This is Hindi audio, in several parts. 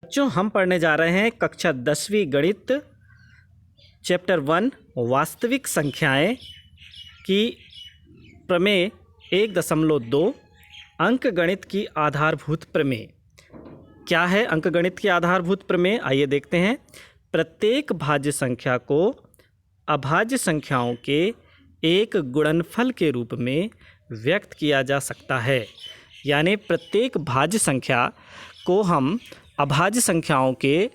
बच्चों, हम पढ़ने जा रहे हैं कक्षा 10वीं गणित चैप्टर 1 वास्तविक संख्याएं की प्रमेय 1.2 अंकगणित की आधारभूत प्रमेय। क्या है अंकगणित की आधारभूत प्रमेय? आइए देखते हैं। प्रत्येक भाज्य संख्या को अभाज्य संख्याओं के एक गुणनफल के रूप में व्यक्त किया जा सकता है। यानी प्रत्येक भाज्य संख्या को हम अभाज्य संख्याओं के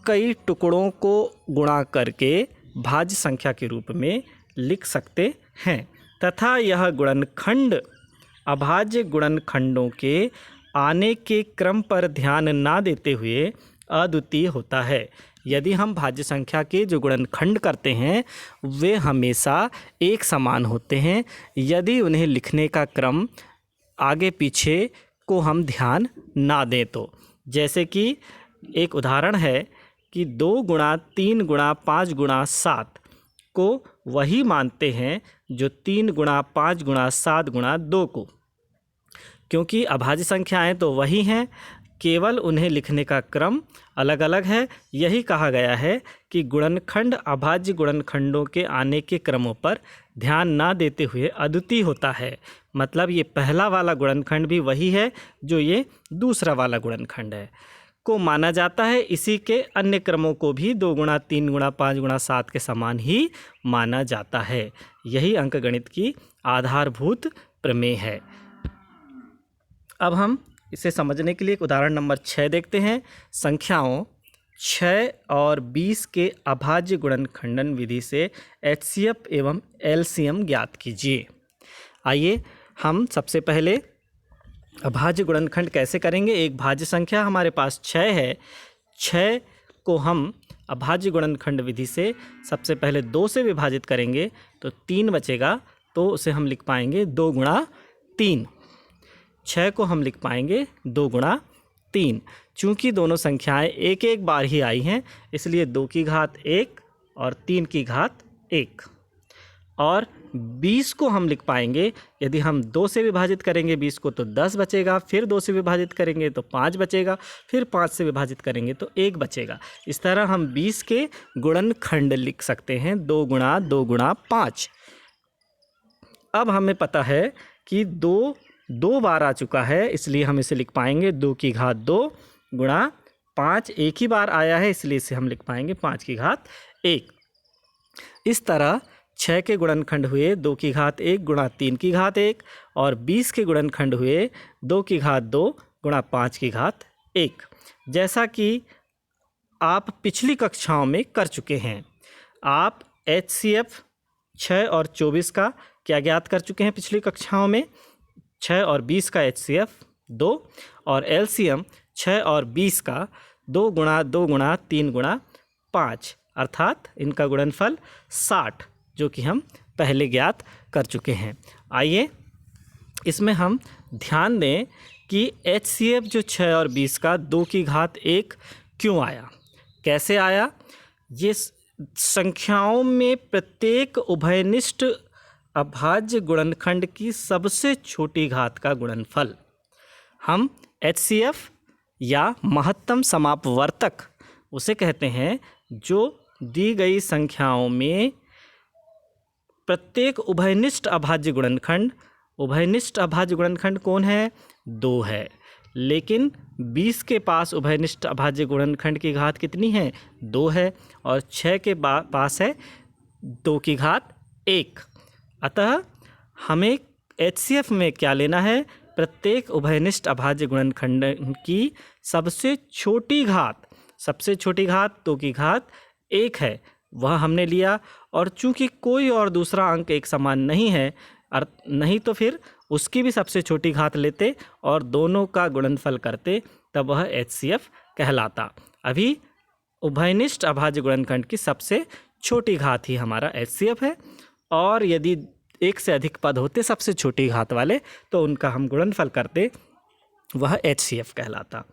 कई टुकड़ों को गुणा करके भाज्य संख्या के रूप में लिख सकते हैं तथा यह गुणनखंड अभाज्य गुणनखंडों के आने के क्रम पर ध्यान ना देते हुए अद्वितीय होता है। यदि हम भाज्य संख्या के जो गुणनखंड करते हैं वे हमेशा एक समान होते हैं यदि उन्हें लिखने का क्रम आगे पीछे को हम ध्यान ना दें तो। जैसे कि एक उदाहरण है कि 2 गुणा 3 गुणा 5 गुणा 7 को वही मानते हैं जो 3 गुणा 5 गुणा 7 गुणा 2 को, क्योंकि अभाज्य संख्याएं तो वही हैं, केवल उन्हें लिखने का क्रम अलग अलग है। यही कहा गया है कि गुणनखंड अभाज्य गुणनखंडों के आने के क्रमों पर ध्यान ना देते हुए अद्वितीय होता है। मतलब ये पहला वाला गुणनखंड भी वही है जो ये दूसरा वाला गुणनखंड है को माना जाता है। इसी के अन्य क्रमों को भी 2 गुणा 3 गुणा 5 गुणा 7 के समान ही माना जाता है। यही अंकगणित की आधारभूत प्रमेय है। अब हम इसे समझने के लिए एक उदाहरण नंबर 6 देखते हैं। संख्याओं 6 और 20 के अभाज्य गुणनखंडन विधि से एचसीएफ एवं एलसीएम ज्ञात कीजिए। आइए हम सबसे पहले अभाज्य गुणनखंड कैसे करेंगे। एक भाज्य संख्या हमारे पास 6 है। 6 को हम अभाज्य गुणनखंड विधि से सबसे पहले 2 से विभाजित करेंगे तो 3 बचेगा, तो उसे हम लिख पाएंगे 2 गुणा 3। 6 को हम लिख पाएंगे 2 गुणा 3। चूँकि दोनों संख्याएं एक एक बार ही आई हैं इसलिए 2 की घात 1 और 3 की घात 1। और 20 को हम लिख पाएंगे, यदि हम 2 से विभाजित करेंगे 20 को तो 10 बचेगा, फिर 2 से विभाजित करेंगे तो 5 बचेगा, फिर 5 से विभाजित करेंगे तो 1 बचेगा। इस तरह हम 20 के गुणनखंड लिख सकते हैं 2 गुणा 2 गुणा 5। अब हमें पता है कि 2 बार आ चुका है इसलिए हम इसे लिख पाएंगे 2 की घात 2 गुणा 5 एक ही बार आया है इसलिए इसे हम लिख पाएंगे 5 की घात 1। इस तरह 6 के गुणनखंड हुए 2 की घात 1 गुणा 3 की घात 1 और 20 के गुणनखंड हुए 2 की घात 2 गुणा 5 की घात 1। जैसा कि आप पिछली कक्षाओं में कर चुके हैं। आप एचसीएफ 6 और 24 का क्या ज्ञात कर चुके हैं पिछली कक्षाओं में। 6 और 20 का एचसीएफ 2 और एलसीएम 6 और 20 का 2 गुणा 2 गुणा 3 गुणा 5 अर्थात इनका गुणनफल 60 जो कि हम पहले ज्ञात कर चुके हैं। आइए इसमें हम ध्यान दें कि एचसीएफ जो 6 और 20 का 2 की घात 1 क्यों आया, कैसे आया। ये संख्याओं में प्रत्येक उभयनिष्ठ अभाज्य गुणनखंड की सबसे छोटी घात का गुणनफल हम एचसीएफ या महत्तम समापवर्तक उसे कहते हैं, जो दी गई संख्याओं में प्रत्येक उभयनिष्ठ अभाज्य गुणनखंड कौन है? 2 है। लेकिन 20 के पास उभयनिष्ठ अभाज्य गुणनखंड की घात कितनी है? 2 है। और 6 के पास है 2 की घात 1। अतः हमें एचसीएफ में क्या लेना है? प्रत्येक उभयनिष्ठ अभाज्य गुणनखंड की सबसे छोटी घात 2 की घात 1 है, वह हमने लिया। और चूंकि कोई और दूसरा अंक एक समान नहीं है, नहीं तो फिर उसकी भी सबसे छोटी घात लेते और दोनों का गुणनफल करते, तब वह एचसीएफ कहलाता। अभी उभयनिष्ठ अभाज्य गुणनखंड की सबसे छोटी घात ही हमारा एचसीएफ है। और यदि एक से अधिक पद होते सबसे छोटी घात वाले तो उनका हम गुणनफल करते, वह एचसीएफ कहलाता।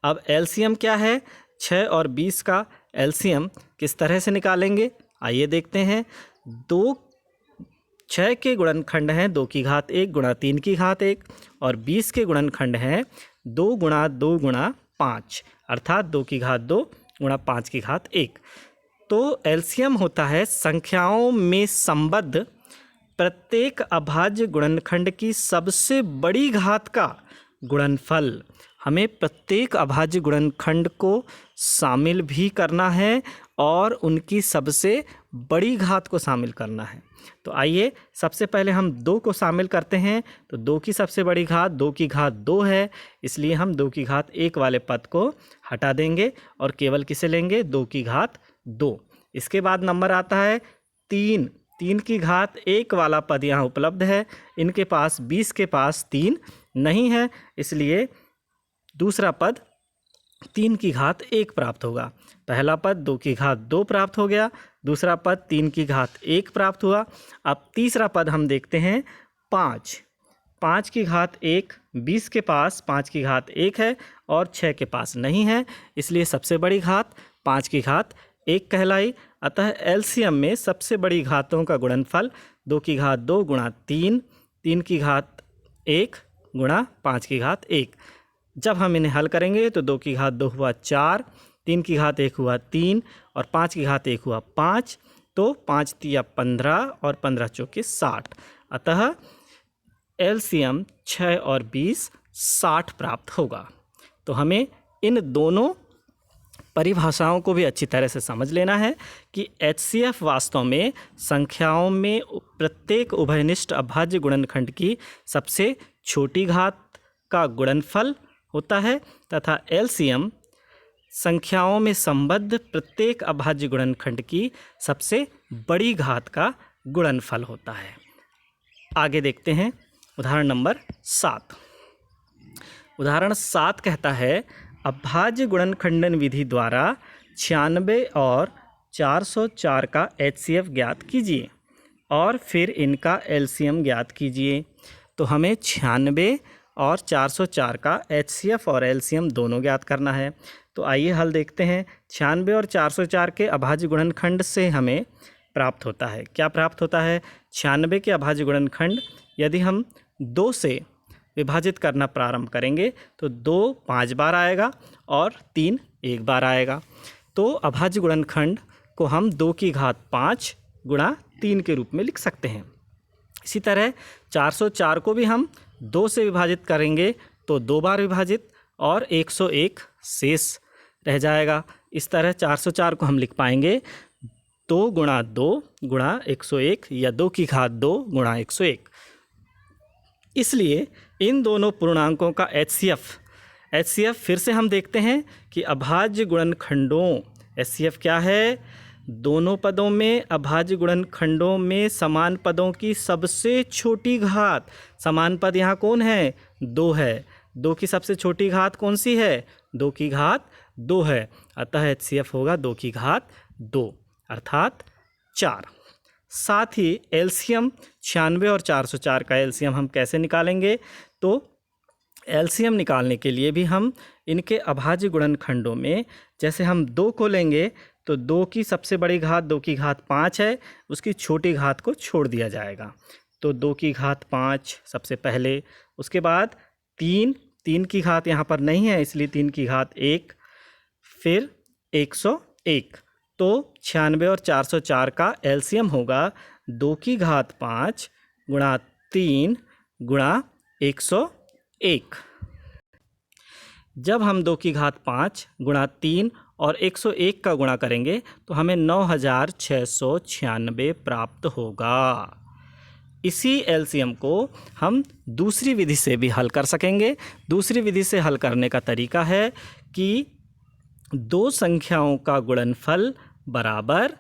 अब एलसीएम क्या है? 6 और 20 का एलसीएम किस तरह से निकालेंगे आइए देखते हैं। 6 के गुणनखंड हैं 2 की घात 1 गुणा 3 की घात 1 और 20 के गुणनखंड हैं 2 गुणा 2 गुणा 5 अर्थात 2 की घात 2 गुणा 5 की घात 1। तो एलसीएम होता है संख्याओं में संबद्ध प्रत्येक अभाज्य गुणनखंड की सबसे बड़ी घात का गुणनफल। हमें प्रत्येक अभाज्य गुणनखंड को शामिल भी करना है और उनकी सबसे बड़ी घात को शामिल करना है। तो आइए सबसे पहले हम 2 को शामिल करते हैं। तो 2 की सबसे बड़ी घात 2 की घात 2 है, इसलिए हम 2 की घात 1 वाले पद को हटा देंगे और केवल किसे लेंगे, 2 की घात 2। इसके बाद नंबर आता है 3। 3 की घात 1 वाला पद यहाँ उपलब्ध है, इनके पास 20 के पास 3 नहीं है, इसलिए दूसरा पद 3 की घात 1 प्राप्त होगा। पहला पद 2 की घात 2 प्राप्त हो गया, दूसरा पद 3 की घात 1 प्राप्त हुआ। अब तीसरा पद हम देखते हैं 5। 5 की घात 1, 20 के पास 5 की घात 1 है और 6 के पास नहीं है, इसलिए सबसे बड़ी घात 5 की घात 1 कहलाई। अतः एलसीएम में सबसे बड़ी घातों का गुणनफल 2 की घात 2 गुणा 3, 3 की घात 1 गुणा 5 की घात 1। जब हम इन्हें हल करेंगे तो 2 की घात 2 हुआ 4, 3 की घात 1 हुआ 3 और 5 की घात 1 हुआ 5। तो 5 तिया 15 और 15 चौके 60। अतः एलसीएम 6 और 20 60 प्राप्त होगा। तो हमें इन दोनों परिभाषाओं को भी अच्छी तरह से समझ लेना है कि एचसीएफ वास्तव में संख्याओं में प्रत्येक उभयनिष्ठ अभाज्य गुणनखंड की सबसे छोटी घात का गुणनफल होता है तथा एलसीएम संख्याओं में संबद्ध प्रत्येक अभाज्य गुणनखंड की सबसे बड़ी घात का गुणनफल होता है। आगे देखते हैं उदाहरण नंबर 7। उदाहरण 7 कहता है अभाज्य गुणनखंडन विधि द्वारा 96 और 404 का एचसीएफ ज्ञात कीजिए और फिर इनका एलसीएम ज्ञात कीजिए। तो हमें 96 और 404 का एचसीएफ और एलसीएम दोनों ज्ञात करना है। तो आइए हल देखते हैं। 96 और 404 के अभाज्य गुणनखंड से हमें प्राप्त होता है, क्या प्राप्त होता है, 96 के अभाज्य गुणनखंड यदि हम 2 से विभाजित करना प्रारंभ करेंगे तो 2 5 बार आएगा और 3 1 बार आएगा। तो अभाज्य गुणनखंड को हम 2 की घात 5 गुणा 3 के रूप में लिख सकते हैं। इसी तरह 404 को भी हम 2 से विभाजित करेंगे तो 2 बार विभाजित और 101 शेष रह जाएगा। इस तरह 404 को हम लिख पाएंगे 2 गुणा 2 गुणा 101 या 2 की घात 2 गुणा 101। इसलिए इन दोनों पूर्णांकों का एचसीएफ फिर से हम देखते हैं कि अभाज्य गुणनखंडों एचसीएफ क्या है, दोनों पदों में अभाज्य गुणनखंडों में समान पदों की सबसे छोटी घात। समान पद यहाँ कौन है, 2 है। 2 की सबसे छोटी घात कौन सी है, 2 की घात 2 है। अतः एचसीएफ होगा 2 की घात 2 अर्थात 4। साथ ही एलसीएम 96 और 404 का एलसीएम हम कैसे निकालेंगे, तो एलसीएम निकालने के लिए भी हम इनके अभाज्य गुणनखंडों में जैसे हम 2 को लेंगे तो 2 की सबसे बड़ी घात 2 की घात 5 है, उसकी छोटी घात को छोड़ दिया जाएगा। तो 2 की घात 5 सबसे पहले, उसके बाद 3 की घात यहाँ पर नहीं है इसलिए 3 की घात 1, फिर 101। तो 96 और 404 का एलसीएम होगा 2 की घात 5 गुणा 3 गुणा 101। जब हम 2 की घात 5 गुणा 3 और 101 का गुणा करेंगे तो हमें 9696 प्राप्त होगा। इसी एलसीएम को हम दूसरी विधि से भी हल कर सकेंगे। दूसरी विधि से हल करने का तरीका है कि 2 संख्याओं का गुणनफल बराबर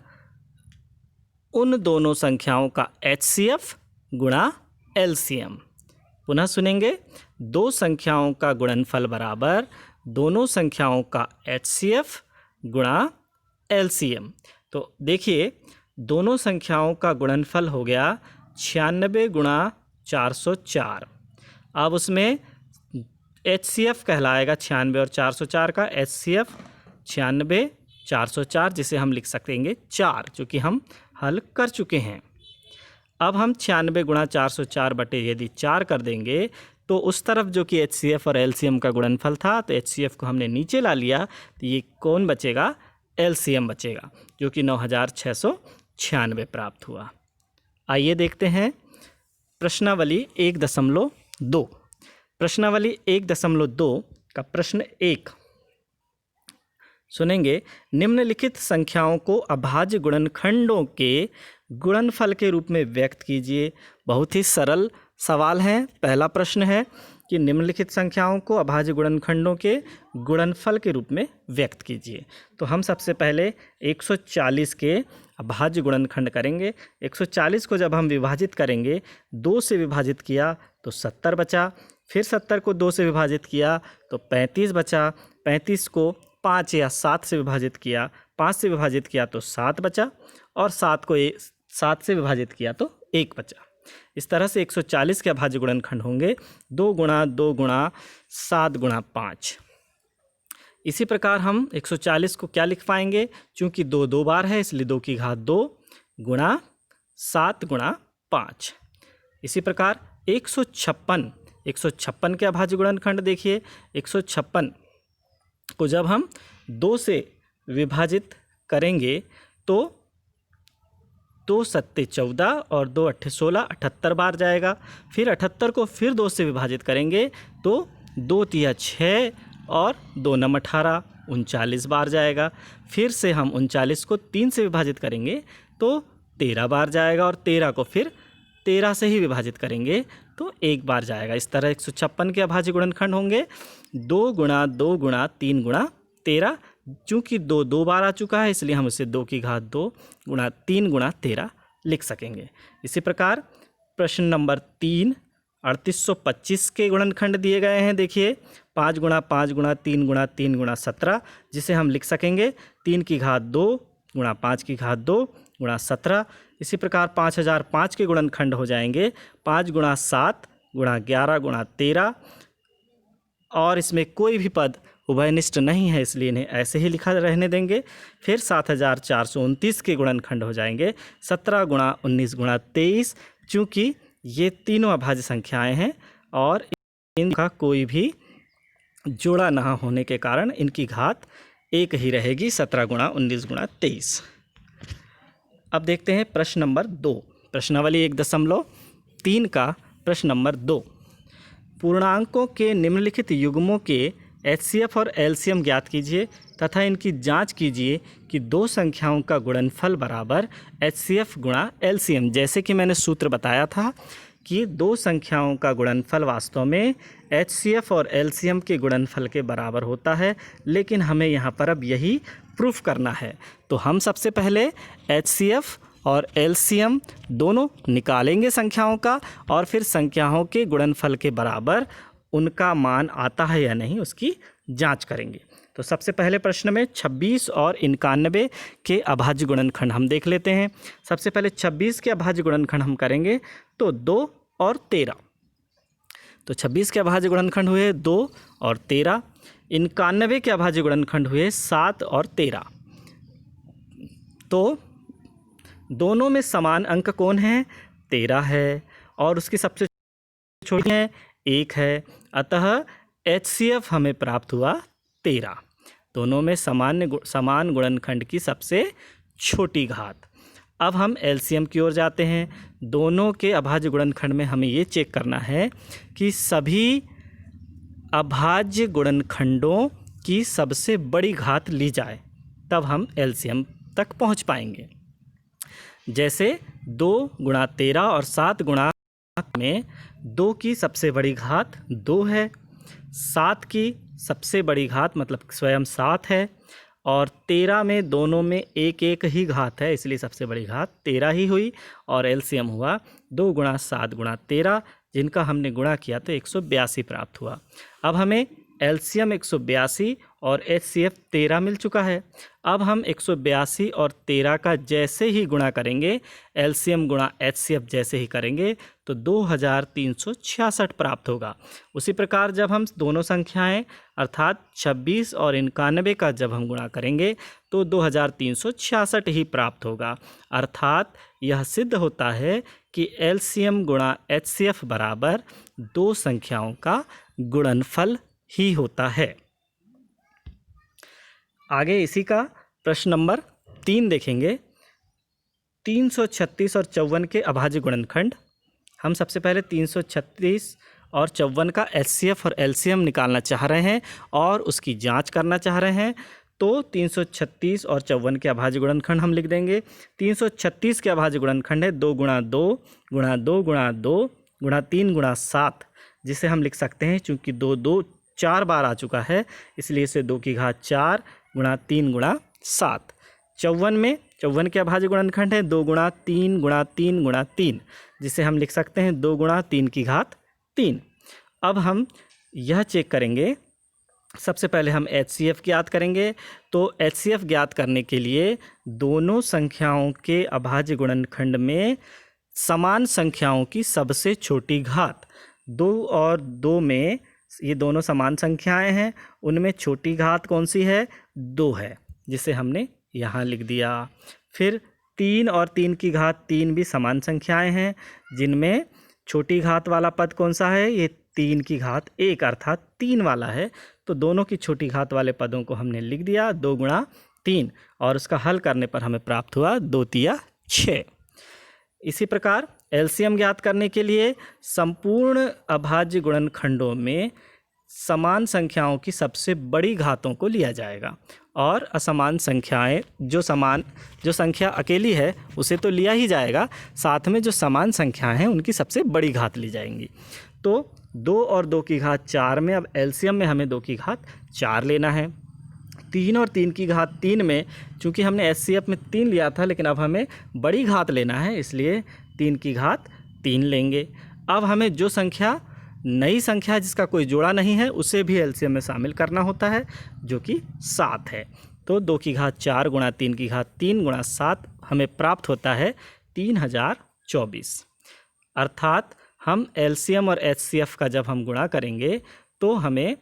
उन दोनों संख्याओं का एचसीएफ गुणा एलसीएम। पुनः सुनेंगे, 2 संख्याओं का गुणनफल बराबर दोनों संख्याओं का एचसीएफ गुणा एलसीएम। तो देखिए दोनों संख्याओं का गुणनफल हो गया 96 गुणा 404। अब उसमें एचसीएफ कहलाएगा 96 और 404 का एचसीएफ 96 404, जिसे हम लिख सकेंगे 4, चूँकि हम हल कर चुके हैं। अब हम 96 गुणा 404 बटे यदि 4 कर देंगे तो उस तरफ जो कि HCF और LCM का गुणनफल था, तो HCF को हमने नीचे ला लिया, तो ये कौन बचेगा? LCM बचेगा, जो कि 9696 प्राप्त हुआ। आइए देखते हैं प्रश्नावली 1.2। प्रश्नावली 1.2 का प्रश्न 1 सुनेंगे। निम्नलिखित संख्याओं को अभाज्य गुणनखंडों के गुणनफल के रूप में व्यक्त कीजिए। बहुत ही सरल सवाल है। पहला प्रश्न है कि निम्नलिखित संख्याओं को अभाज्य गुणनखंडों के गुणनफल के रूप में व्यक्त कीजिए। तो हम सबसे पहले 140 के अभाज्य गुणनखंड करेंगे। 140 को जब हम विभाजित करेंगे, 2 से विभाजित किया तो 70 बचा, फिर 70 को 2 से विभाजित किया तो 35 बचा, 35 को 5 या 7 से विभाजित किया, 5 से विभाजित किया तो 7 बचा, और 7 को 7 से विभाजित किया तो 1 बचा। इस तरह से 140 के अभाज्य गुणनखंड होंगे 2 गुणा 2 गुणा 7 गुणा 5। इसी प्रकार हम 140 को क्या लिख पाएंगे? चूँकि 2 2 बार है, इसलिए 2 की घात 2 गुणा 7 गुणा 5। इसी प्रकार 156 के अभाज्य गुणनखंड देखिए। 156 को जब हम 2 से विभाजित करेंगे तो 2 सत्ते 14 और 2 अट्ठे 16, 78 बार जाएगा। फिर 78 को फिर 2 से विभाजित करेंगे तो 2 तिया 6 और 2 नम 18, 39 बार जाएगा। फिर से हम 39 को 3 से विभाजित करेंगे तो 13 बार जाएगा, और 13 को फिर 13 से ही विभाजित करेंगे तो 1 बार जाएगा। इस तरह 156 के अभाज्य गुणनखंड होंगे 2 गुणा 2 गुणा 3 गुणा 13। चूँकि 2 2 बार आ चुका है, इसलिए हम इसे 2 की घात 2 गुणा 3 गुणा 13 लिख सकेंगे। इसी प्रकार प्रश्न नंबर 3 3825 के गुणनखंड दिए गए हैं। देखिए 5 गुणा 5 गुणा 3 गुणा 3 गुणा 17, जिसे हम लिख सकेंगे 3 की घात 2 गुणा 5 की घात 2 गुणा 17। इसी प्रकार 5005 के गुणनखंड हो जाएंगे 5 गुणा 7 गुणा 11 गुणा 13, और इसमें कोई भी पद उभयनिष्ठ नहीं है, इसलिए इन्हें ऐसे ही लिखा रहने देंगे। फिर 7429 के गुणनखंड हो जाएंगे 17 गुणा 19 गुणा 23। चूँकि ये तीनों अभाज्य संख्याएं हैं और इनका कोई भी जोड़ा ना होने के कारण इनकी घात 1 ही रहेगी, 17 गुणा 19 गुणा 23। अब देखते हैं प्रश्न नंबर 2। प्रश्नावली 1.3 का प्रश्न नंबर 2। पूर्णांकों के निम्नलिखित युग्मों के HCF और LCM ज्ञात कीजिए तथा इनकी जांच कीजिए कि दो संख्याओं का गुणनफल बराबर HCF गुणा LCM। जैसे कि मैंने सूत्र बताया था कि दो संख्याओं का गुणनफल वास्तव में HCF और LCM के गुणनफल के बराबर होता है, लेकिन हमें यहाँ पर अब यही प्रूफ करना है। तो हम सबसे पहले HCF और LCM दोनों निकालेंगे संख्याओं का, और फिर संख्याओं के गुणनफल के बराबर उनका मान आता है या नहीं उसकी जांच करेंगे। तो सबसे पहले प्रश्न में 26 और 91 के अभाज्य गुणनखंड हम देख लेते हैं। सबसे पहले 26 के अभाज्य गुणनखंड हम करेंगे तो 2 और 13। तो 26 के अभाज्य गुणनखंड हुए 2 और 13। 91 के अभाज्य गुणनखंड हुए 7 और 13। तो दोनों में समान अंक कौन है? 13 है, और उसकी सबसे छोटी है 1 है। अतः HCF हमें प्राप्त हुआ 13। दोनों में समान गुणनखंड की सबसे छोटी घात। अब हम LCM की ओर जाते हैं। दोनों के अभाज्य गुणनखंड में हमें ये चेक करना है कि सभी अभाज्य गुणनखंडों की सबसे बड़ी घात ली जाए, तब हम LCM तक पहुंच पाएंगे। जैसे 2 गुणा 13 और 7 गुणा में 2 की सबसे बड़ी घात 2 है, 7 की सबसे बड़ी घात मतलब स्वयं 7 है, और 13 में दोनों में एक एक ही घात है, इसलिए सबसे बड़ी घात 13 ही हुई, और LCM हुआ 2 गुणा 7 गुणा 13, जिनका हमने गुणा किया तो 182 प्राप्त हुआ। अब हमें LCM 182 और HCF 13 मिल चुका है। अब हम 182 और 13 का जैसे ही गुणा करेंगे, LCM गुणा HCF जैसे ही करेंगे तो 2366 प्राप्त होगा। उसी प्रकार जब हम दोनों संख्याएं अर्थात 26 और 91 का जब हम गुणा करेंगे तो 2366 ही प्राप्त होगा। अर्थात यह सिद्ध होता है कि एलसीएम गुणा एचसीएफ बराबर दो संख्याओं का गुणनफल ही होता है। आगे इसी का प्रश्न नंबर 3 देखेंगे। 336 और 54 के अभाज्य गुणनखंड। हम सबसे पहले 336 और 54 का एचसीएफ और एलसीएम निकालना चाह रहे हैं और उसकी जांच करना चाह रहे हैं। तो 336 और 54 के अभाज्य गुणनखंड हम लिख देंगे। 336 के अभाज्य गुणनखंड है 2 गुणा 2 गुणा 2 गुणा 2 गुणा 3 गुणा 7, जिसे हम लिख सकते हैं, चूँकि 2 2 4 बार आ चुका है इसलिए इसे 2 की घात 4 गुणा 3 गुणा 7। 54 के अभाज्य गुणनखंड है 2 गुणा 3 गुणा 3 गुणा 3, जिसे हम लिख सकते हैं 2 गुणा 3 की घात 3। अब हम यह चेक करेंगे, सबसे पहले हम एचसीएफ ज्ञात करेंगे। तो एचसीएफ ज्ञात करने के लिए दोनों संख्याओं के अभाज्य गुणनखंड में समान संख्याओं की सबसे छोटी घात, 2 और 2 में ये दोनों समान संख्याएं हैं, उनमें छोटी घात कौन सी है, 2 है, जिसे हमने यहाँ लिख दिया। फिर 3 और 3 की घात 3 भी समान संख्याएं हैं, जिनमें छोटी घात वाला पद कौन सा है, ये 3 की घात 1 अर्थात 3 वाला है। तो दोनों की छोटी घात वाले पदों को हमने लिख दिया 2 गुणा 3, और उसका हल करने पर हमें प्राप्त हुआ 2 तिया 6। इसी प्रकार एलसीएम ज्ञात करने के लिए संपूर्ण अभाज्य गुणनखंडों में समान संख्याओं की सबसे बड़ी घातों को लिया जाएगा और असमान संख्याएं जो संख्या अकेली है उसे तो लिया ही जाएगा, साथ में जो समान संख्याएं हैं उनकी सबसे बड़ी घात ली जाएंगी। तो 2 और 2 की घात 4 में अब एलसीएम में हमें 2 की घात 4 लेना है। 3 और 3 की घात 3 में, चूँकि हमने एचसीएफ में 3 लिया था लेकिन अब हमें बड़ी घात लेना है, इसलिए 3 की घात 3 लेंगे। अब हमें जो संख्या नई संख्या जिसका कोई जोड़ा नहीं है उसे भी एलसीएम में शामिल करना होता है, जो कि 7 है। तो 2 की घात 4 गुणा 3 की घात 3 गुणा 7 हमें प्राप्त होता है 3024। अर्थात हम एलसीएम और एचसीएफ का जब हम गुणा करेंगे तो हमें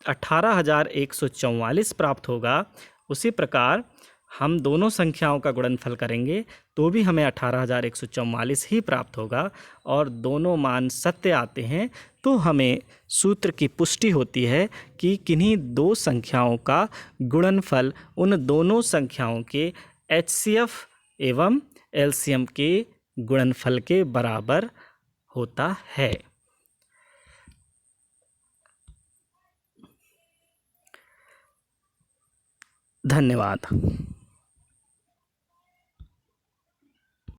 18144 प्राप्त होगा। उसी प्रकार हम दोनों संख्याओं का गुणनफल करेंगे तो भी हमें 18144 ही प्राप्त होगा, और दोनों मान सत्य आते हैं तो हमें सूत्र की पुष्टि होती है कि किन्हीं दो संख्याओं का गुणनफल उन दोनों संख्याओं के एचसीएफ एवं एलसीएम के गुणनफल के बराबर होता है। धन्यवाद।